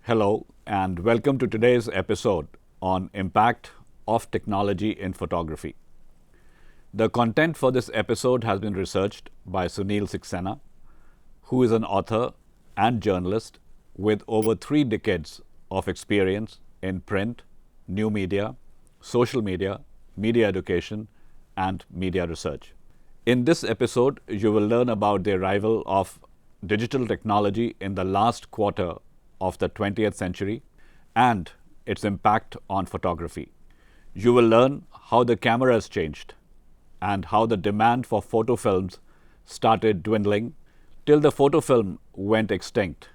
Hello, and welcome to today's episode on impact of technology in photography. The content for this episode has been researched by Sunil Saxena, who is an author and journalist with over 3 decades of experience in print, new media, social media, media education, and media research. In this episode, you will learn about the arrival of digital technology in the last quarter of the 20th century and its impact on photography. You will learn how the camera has changed and how the demand for photo films started dwindling till the photo film went extinct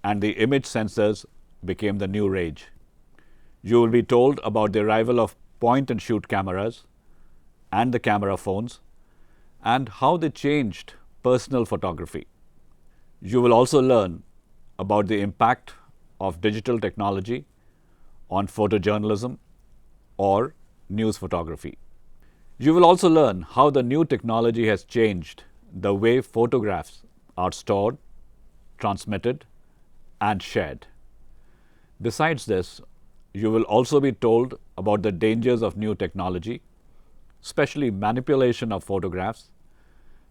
and the image sensors became the new rage. You will be told about the arrival of point and shoot cameras and the camera phones and how they changed personal photography. You will also learn about the impact of digital technology on photojournalism or news photography. You will also learn how the new technology has changed the way photographs are stored, transmitted, and shared. Besides this, you will also be told about the dangers of new technology, especially manipulation of photographs,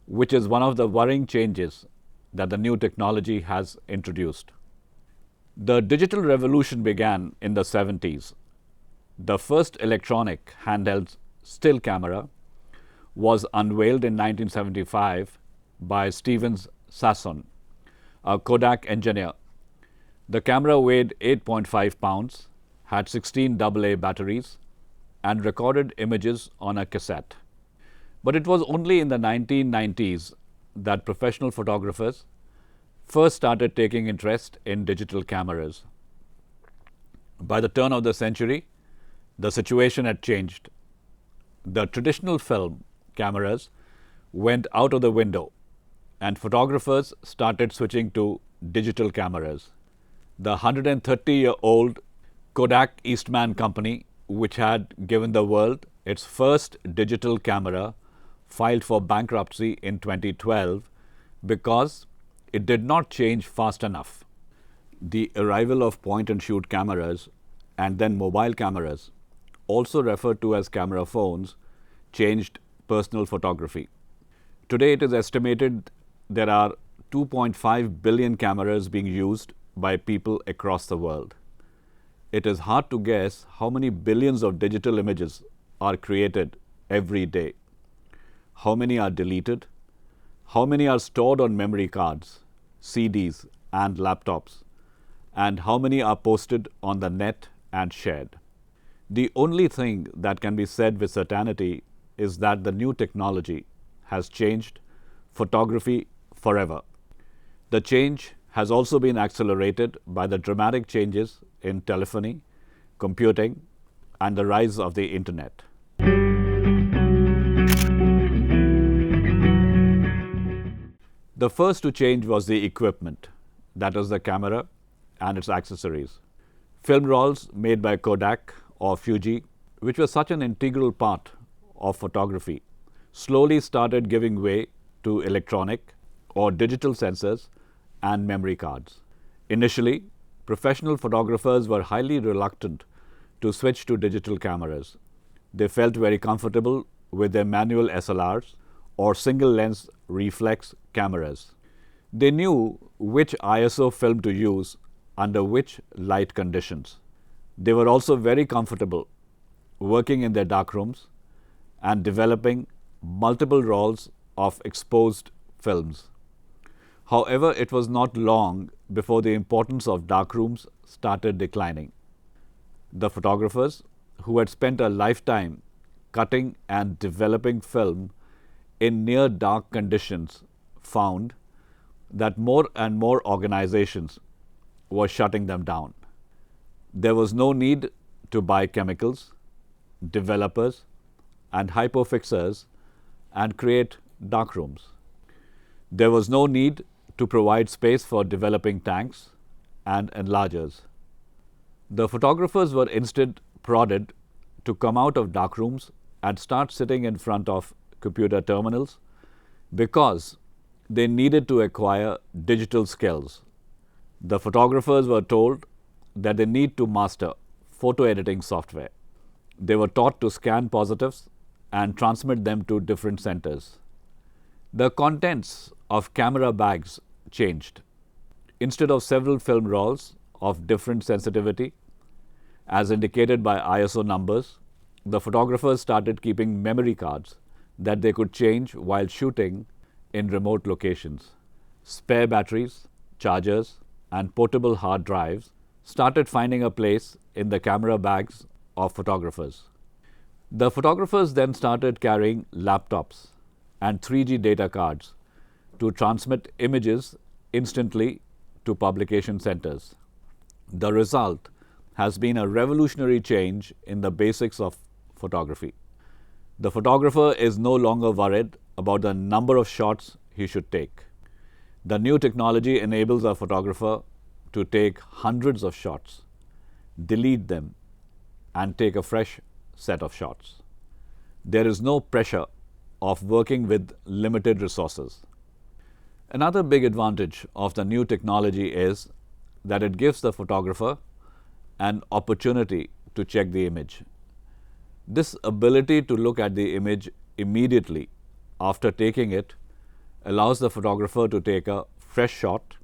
which is one of the worrying changes that the new technology has introduced. The digital revolution began in the 70s. The first electronic handheld still camera was unveiled in 1975 by Steven Sasson, a Kodak engineer. The camera weighed 8.5 pounds, had 16 AA batteries, and recorded images on a cassette. But it was only in the 1990s that professional photographers first started taking interest in digital cameras. By the turn of the century, the situation had changed. The traditional film cameras went out of the window and photographers started switching to digital cameras. The 130-year-old Kodak Eastman Company, which had given the world its first digital camera, filed for bankruptcy in 2012 because it did not change fast enough. The arrival of point-and-shoot cameras and then mobile cameras, also referred to as camera phones, changed personal photography. Today it is estimated there are 2.5 billion cameras being used by people across the world. It is hard to guess how many billions of digital images are created every day. How many are deleted? How many are stored on memory cards, CDs, and laptops? And how many are posted on the net and shared? The only thing that can be said with certainty is that the new technology has changed photography forever. The change has also been accelerated by the dramatic changes in telephony, computing, and the rise of the internet. The first to change was the equipment, that is the camera and its accessories. Film rolls made by Kodak or Fuji, which were such an integral part of photography, slowly started giving way to electronic or digital sensors and memory cards. Initially, professional photographers were highly reluctant to switch to digital cameras. They felt very comfortable with their manual SLRs or single-lens reflex cameras. They knew which ISO film to use under which light conditions. They were also very comfortable working in their darkrooms and developing multiple rolls of exposed films. However, it was not long before the importance of darkrooms started declining. The photographers who had spent a lifetime cutting and developing film in near dark conditions found that more and more organizations were shutting them down. There was no need to buy chemicals, developers, and hypofixers and create darkrooms. There was no need to provide space for developing tanks and enlargers. The photographers were instead prodded to come out of darkrooms and start sitting in front of computer terminals because they needed to acquire digital skills. The photographers were told that they need to master photo editing software. They were taught to scan positives and transmit them to different centers. The contents of camera bags changed. Instead of several film rolls of different sensitivity, as indicated by ISO numbers, the photographers started keeping memory cards that they could change while shooting in remote locations. Spare batteries, chargers, and portable hard drives started finding a place in the camera bags of photographers. The photographers then started carrying laptops and 3G data cards to transmit images instantly to publication centers. The result has been a revolutionary change in the basics of photography. The photographer is no longer worried about the number of shots he should take. The new technology enables a photographer to take hundreds of shots, delete them, and take a fresh set of shots. There is no pressure of working with limited resources. Another big advantage of the new technology is that it gives the photographer an opportunity to check the image. This ability to look at the image immediately after taking it allows the photographer to take a fresh shot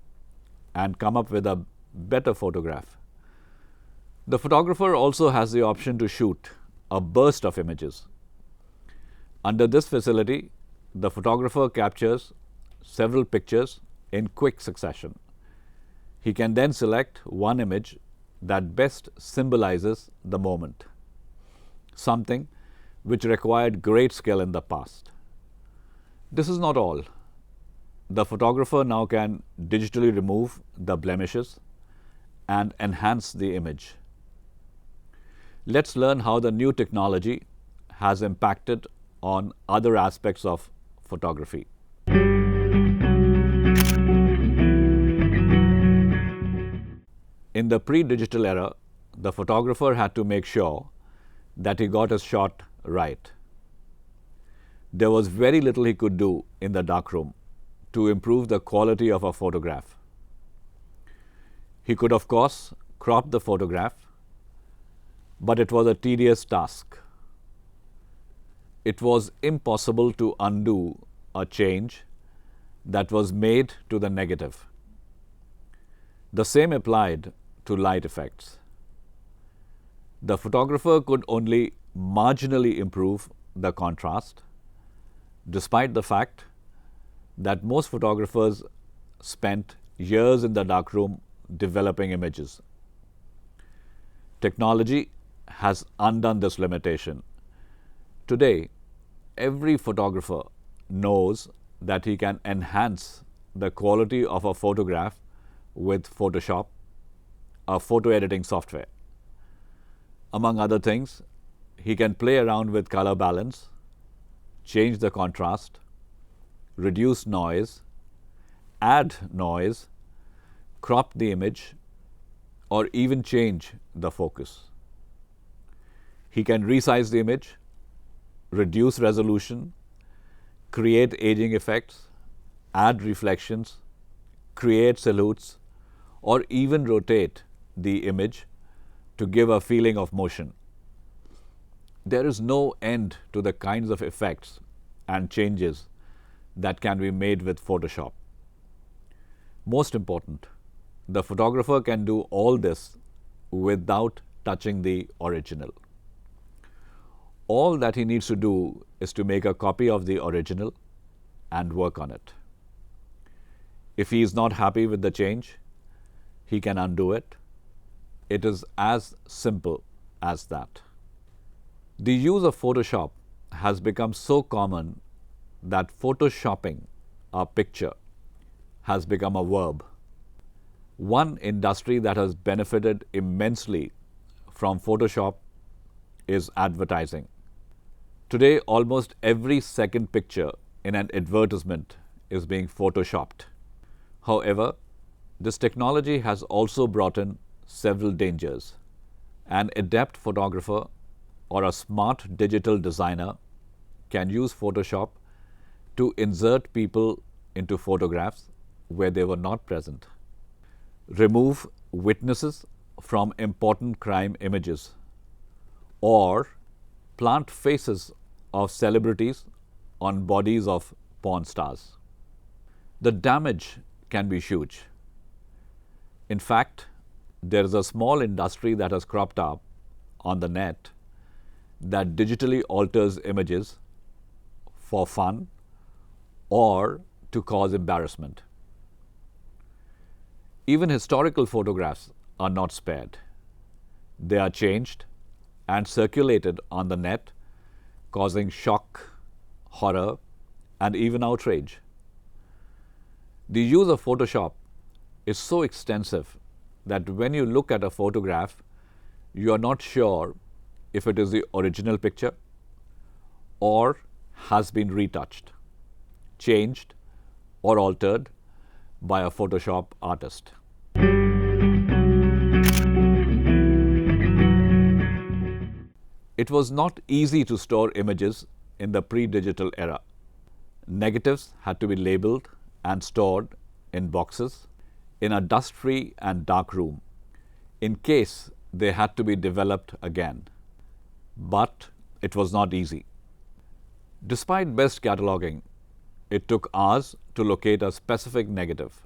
and come up with a better photograph. The photographer also has the option to shoot a burst of images. Under this facility, the photographer captures several pictures in quick succession. He can then select one image that best symbolizes the moment, something which required great skill in the past. This is not all. The photographer now can digitally remove the blemishes and enhance the image. Let's learn how the new technology has impacted on other aspects of photography. In the pre-digital era, the photographer had to make sure that he got his shot right. There was very little he could do in the darkroom to improve the quality of a photograph. He could, of course, crop the photograph, but it was a tedious task. It was impossible to undo a change that was made to the negative. The same applied to light effects. The photographer could only marginally improve the contrast, despite the fact that most photographers spent years in the darkroom developing images. Technology has undone this limitation. Today, every photographer knows that he can enhance the quality of a photograph with Photoshop, a photo editing software. Among other things, he can play around with color balance, change the contrast, reduce noise, add noise, crop the image, or even change the focus. He can resize the image, reduce resolution, create aging effects, add reflections, create silhouettes, or even rotate the image to give a feeling of motion. There is no end to the kinds of effects and changes that can be made with Photoshop. Most important, the photographer can do all this without touching the original. All that he needs to do is to make a copy of the original and work on it. If he is not happy with the change, he can undo it. It is as simple as that. The use of Photoshop has become so common that photoshopping a picture has become a verb. One industry that has benefited immensely from Photoshop is advertising. Today, almost every second picture in an advertisement is being photoshopped. However, this technology has also brought in several dangers. An adept photographer or a smart digital designer can use Photoshop to insert people into photographs where they were not present, remove witnesses from important crime images or plant faces of celebrities on bodies of porn stars. The damage can be huge. In fact, there is a small industry that has cropped up on the net that digitally alters images for fun or to cause embarrassment. Even historical photographs are not spared. They are changed and circulated on the net, causing shock, horror, and even outrage. The use of Photoshop is so extensive that when you look at a photograph, you are not sure if it is the original picture or has been retouched, changed, or altered by a Photoshop artist. It was not easy to store images in the pre-digital era. Negatives had to be labeled and stored in boxes in a dust-free and dark room in case they had to be developed again. But it was not easy. Despite best cataloging, it took hours to locate a specific negative.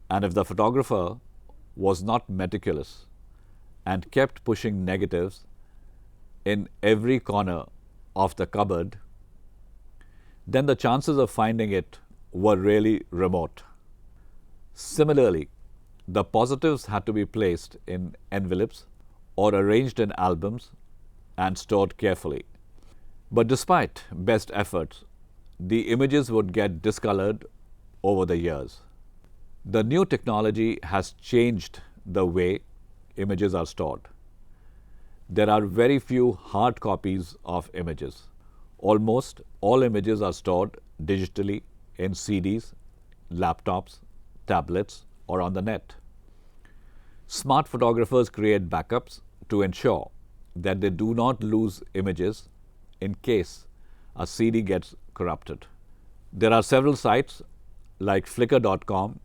And if the photographer was not meticulous and kept pushing negatives in every corner of the cupboard, then the chances of finding it were really remote. Similarly, the positives had to be placed in envelopes or arranged in albums and stored carefully. But despite best efforts, the images would get discolored over the years. The new technology has changed the way images are stored. There are very few hard copies of images. Almost all images are stored digitally in CDs, laptops, tablets, or on the net. Smart photographers create backups to ensure that they do not lose images in case a CD gets corrupted. There are several sites like Flickr.com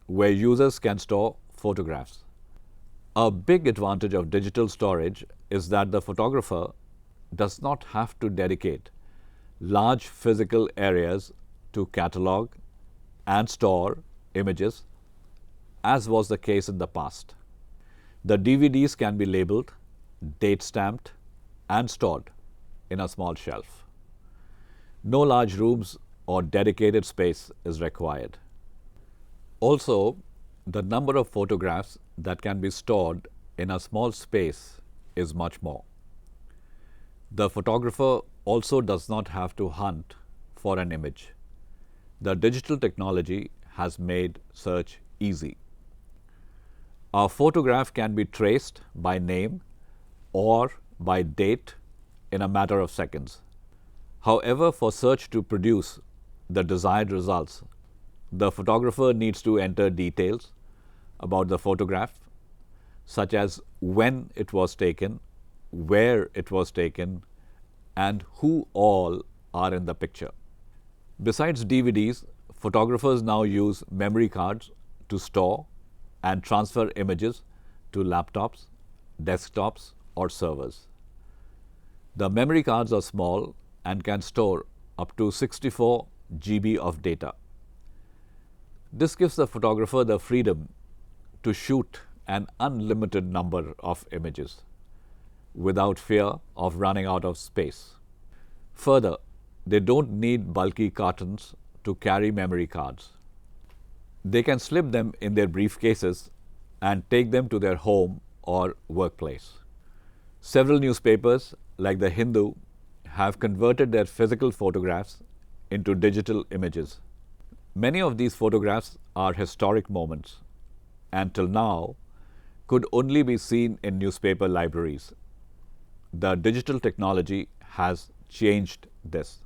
where users can store photographs. A big advantage of digital storage is that the photographer does not have to dedicate large physical areas to catalog and store images, as was the case in the past. The DVDs can be labeled, date-stamped, and stored in a small shelf. No large rooms or dedicated space is required. Also, the number of photographs that can be stored in a small space is much more. The photographer also does not have to hunt for an image. The digital technology has made search easy. A photograph can be traced by name or by date in a matter of seconds. However, for search to produce the desired results, the photographer needs to enter details about the photograph, such as when it was taken, where it was taken, and who all are in the picture. Besides DVDs, photographers now use memory cards to store and transfer images to laptops, desktops, or servers. The memory cards are small and can store up to 64 GB of data. This gives the photographer the freedom to shoot an unlimited number of images without fear of running out of space. Further, they don't need bulky cartons to carry memory cards. They can slip them in their briefcases and take them to their home or workplace. Several newspapers, like The Hindu, have converted their physical photographs into digital images. Many of these photographs are historic moments and till now could only be seen in newspaper libraries. The digital technology has changed this.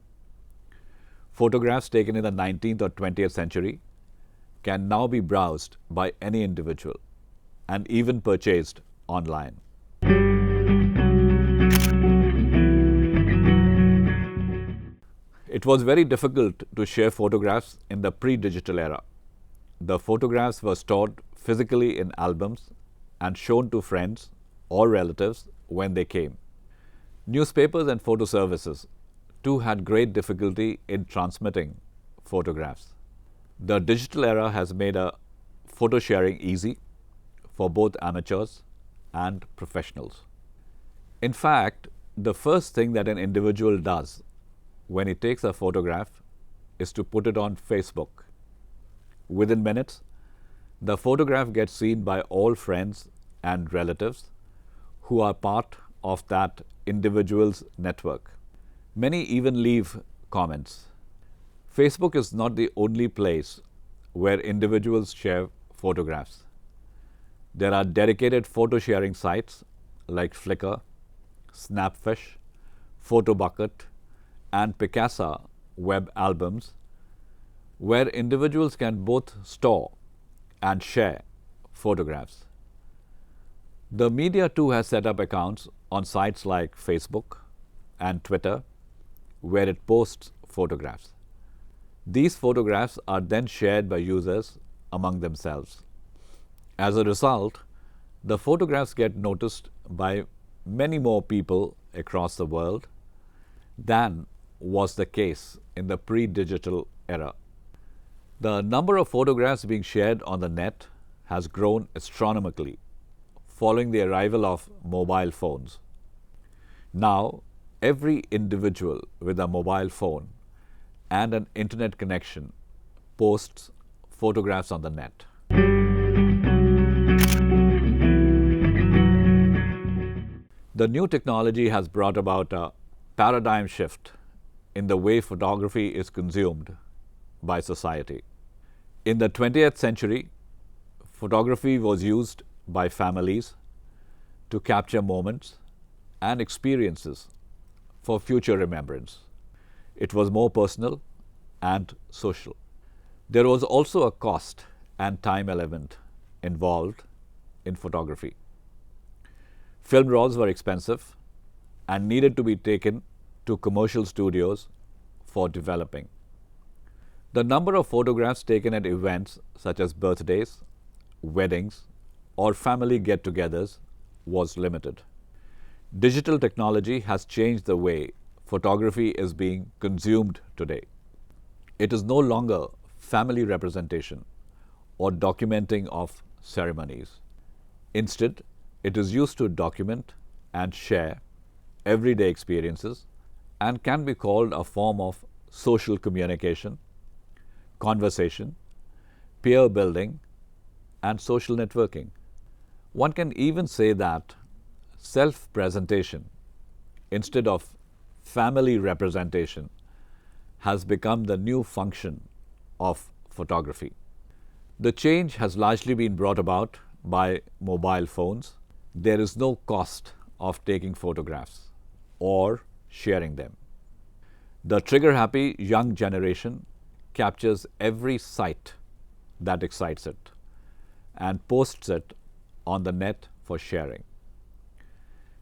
Photographs taken in the 19th or 20th century can now be browsed by any individual and even purchased online. It was very difficult to share photographs in the pre-digital era. The photographs were stored physically in albums and shown to friends or relatives when they came. Newspapers and photo services too had great difficulty in transmitting photographs. The digital era has made a photo sharing easy for both amateurs and professionals. In fact, the first thing that an individual does when he takes a photograph is to put it on Facebook. Within minutes, the photograph gets seen by all friends and relatives who are part of that individual's network. Many even leave comments. Facebook is not the only place where individuals share photographs. There are dedicated photo sharing sites like Flickr, Snapfish, Photobucket, and Picasa web albums where individuals can both store and share photographs. The media too has set up accounts on sites like Facebook and Twitter where it posts photographs. These photographs are then shared by users among themselves. As a result, the photographs get noticed by many more people across the world than was the case in the pre-digital era. The number of photographs being shared on the net has grown astronomically following the arrival of mobile phones. Now, every individual with a mobile phone and an internet connection posts photographs on the net. The new technology has brought about a paradigm shift in the way photography is consumed by society. In the 20th century, photography was used by families to capture moments and experiences for future remembrance. It was more personal and social. There was also a cost and time element involved in photography. Film rolls were expensive and needed to be taken to commercial studios for developing. The number of photographs taken at events such as birthdays, weddings, or family get-togethers was limited. Digital technology has changed the way photography is being consumed today. It is no longer family representation or documenting of ceremonies. Instead, it is used to document and share everyday experiences and can be called a form of social communication, conversation, peer building, and social networking. One can even say that self-presentation instead of family representation has become the new function of photography. The change has largely been brought about by mobile phones. There is no cost of taking photographs or sharing them. The trigger-happy young generation captures every sight that excites it and posts it on the net for sharing.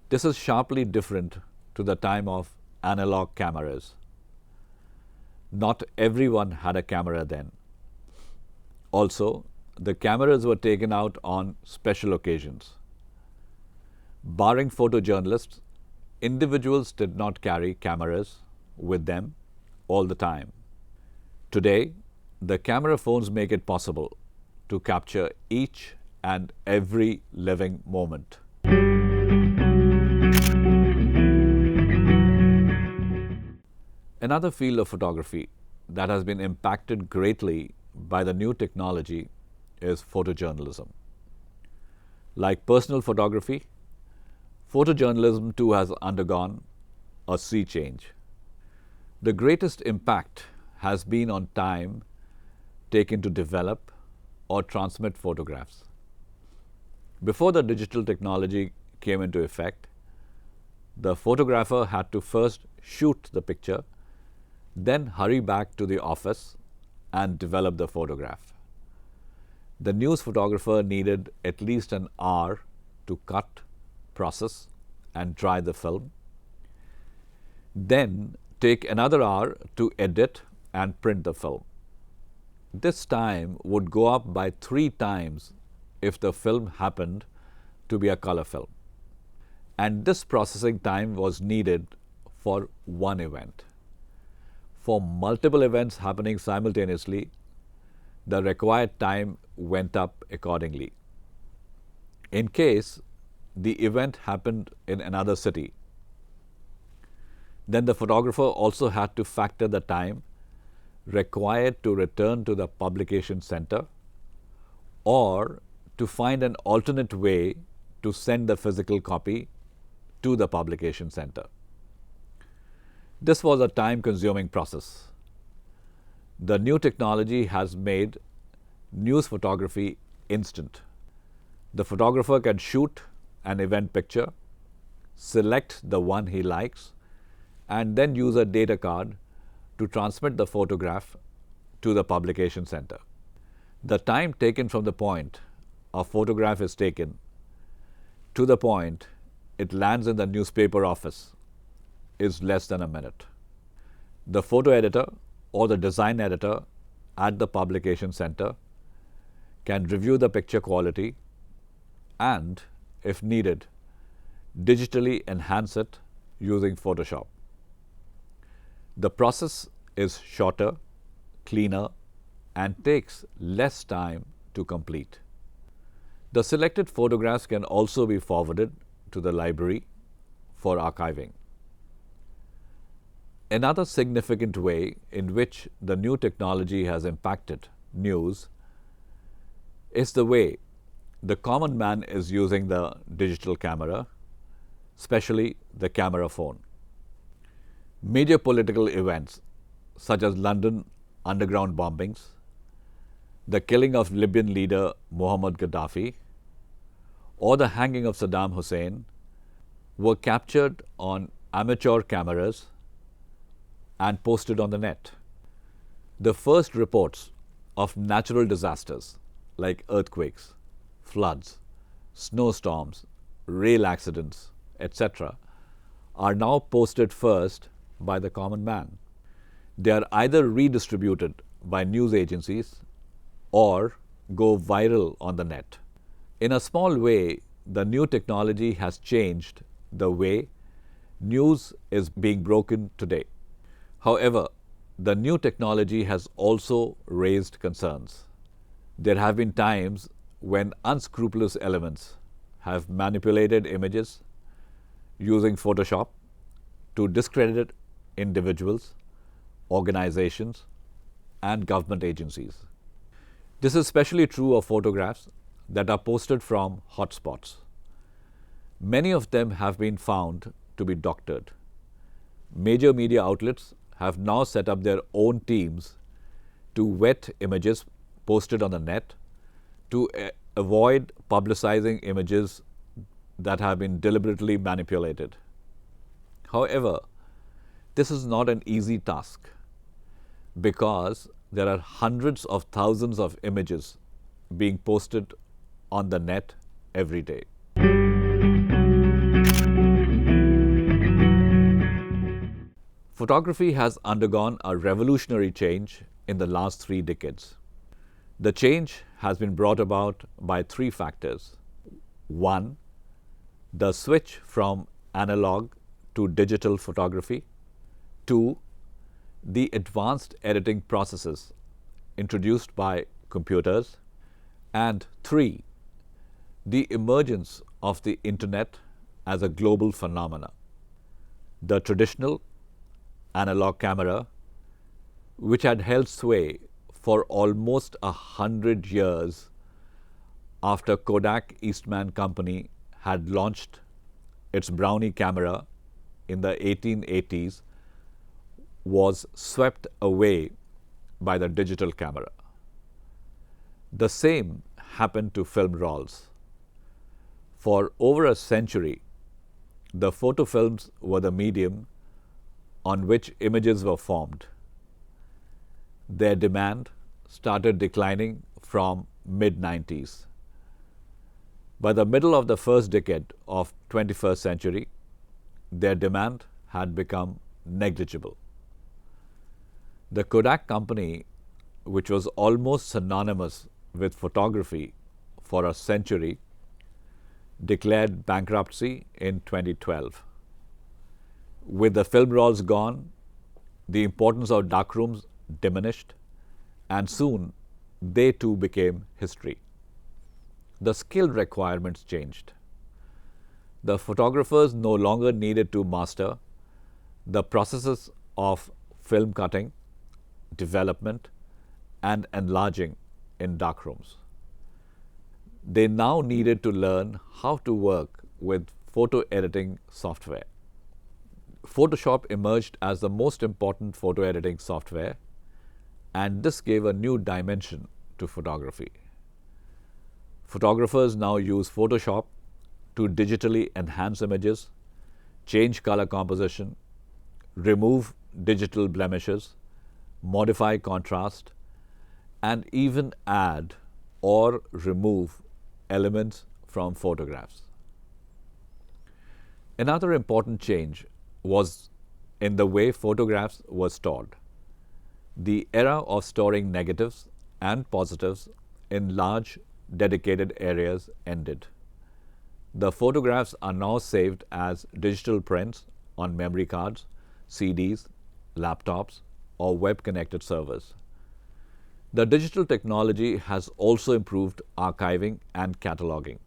This is sharply different to the time of analog cameras. Not everyone had a camera then. Also, the cameras were taken out on special occasions. Barring photojournalists, individuals did not carry cameras with them all the time. Today, the camera phones make it possible to capture each and every living moment. Another field of photography that has been impacted greatly by the new technology is photojournalism. Like personal photography, photojournalism too has undergone a sea change. The greatest impact has been on time taken to develop or transmit photographs. Before the digital technology came into effect, the photographer had to first shoot the picture, then hurry back to the office and develop the photograph. The news photographer needed at least an hour to cut, process, and dry the film, then take another hour to edit and print the film. This time would go up by 3 times if the film happened to be a color film. And this processing time was needed for one event. For multiple events happening simultaneously, the required time went up accordingly. In case the event happened in another city, then the photographer also had to factor the time required to return to the publication center or to find an alternate way to send the physical copy to the publication center. This was a time-consuming process. The new technology has made news photography instant. The photographer can shoot an event picture, select the one he likes, and then use a data card to transmit the photograph to the publication center. The time taken from the point a photograph is taken to the point it lands in the newspaper office is less than a minute. The photo editor or the design editor at the publication center can review the picture quality and, if needed, digitally enhance it using Photoshop. The process is shorter, cleaner, and takes less time to complete. The selected photographs can also be forwarded to the library for archiving. Another significant way in which the new technology has impacted news is the way the common man is using the digital camera, especially the camera phone. Major political events such as London underground bombings, the killing of Libyan leader Muammar Gaddafi, or the hanging of Saddam Hussein were captured on amateur cameras and posted on the net. The first reports of natural disasters like earthquakes, floods, snowstorms, rail accidents, etc. are now posted first by the common man. They are either redistributed by news agencies or go viral on the net. In a small way, the new technology has changed the way news is being broken today. However, the new technology has also raised concerns. There have been times when unscrupulous elements have manipulated images using Photoshop to discredit individuals, organizations, and government agencies. This is especially true of photographs that are posted from hotspots. Many of them have been found to be doctored. Major media outlets have now set up their own teams to vet images posted on the net to avoid publicizing images that have been deliberately manipulated. However, this is not an easy task because there are hundreds of thousands of images being posted on the net every day. Photography has undergone a revolutionary change in the last 3 decades. The change has been brought about by 3 factors. 1, the switch from analog to digital photography. 2, the advanced editing processes introduced by computers. And 3, the emergence of the internet as a global phenomena. The traditional analog camera, which had held sway for almost 100 years after Kodak Eastman Company had launched its Brownie camera in the 1880s, was swept away by the digital camera. The same happened to film rolls. For over a century, the photo films were the medium on which images were formed. Their demand started declining from mid-90s. By the middle of the first decade of 21st century, their demand had become negligible. The Kodak company, which was almost synonymous with photography for a century, declared bankruptcy in 2012. With the film rolls gone, the importance of darkrooms diminished, and soon they too became history. The skill requirements changed. The photographers no longer needed to master the processes of film cutting, development, and enlarging in darkrooms. They now needed to learn how to work with photo editing software. Photoshop emerged as the most important photo editing software, and this gave a new dimension to photography. Photographers now use Photoshop to digitally enhance images, change color composition, remove digital blemishes, modify contrast, and even add or remove elements from photographs. Another important change was in the way photographs were stored. The era of storing negatives and positives in large dedicated areas ended. The photographs are now saved as digital prints on memory cards, CDs, laptops, or web-connected servers. The digital technology has also improved archiving and cataloging.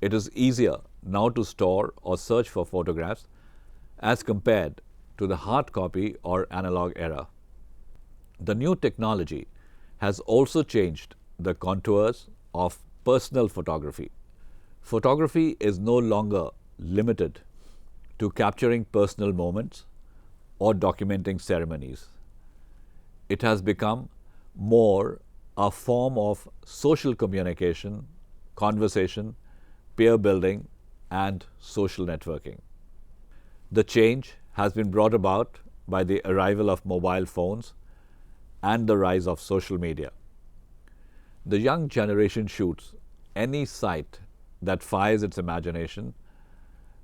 It is easier now to store or search for photographs as compared to the hard copy or analog era. The new technology has also changed the contours of personal photography. Photography is no longer limited to capturing personal moments or documenting ceremonies. It has become more a form of social communication, conversation, peer building, and social networking. The change has been brought about by the arrival of mobile phones and the rise of social media. The young generation shoots any sight that fires its imagination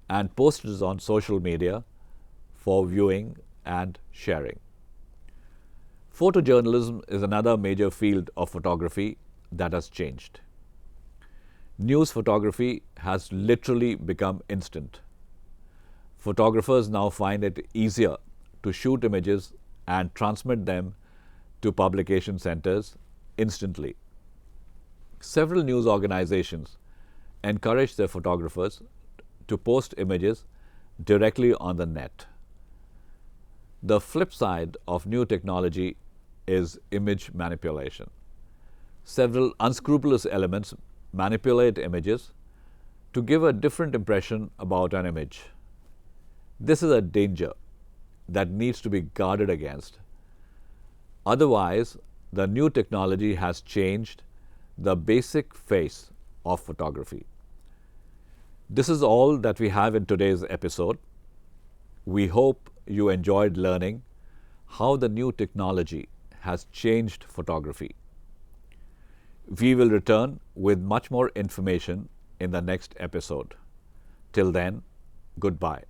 and posts it on social media for viewing and sharing. Photojournalism is another major field of photography that has changed. News photography has literally become instant. Photographers now find it easier to shoot images and transmit them to publication centers instantly. Several news organizations encourage their photographers to post images directly on the net. The flip side of new technology is image manipulation. Several unscrupulous elements manipulate images to give a different impression about an image. This is a danger that needs to be guarded against. Otherwise, the new technology has changed the basic face of photography. This is all that we have in today's episode. We hope you enjoyed learning how the new technology has changed photography. We will return with much more information in the next episode. Till then, goodbye.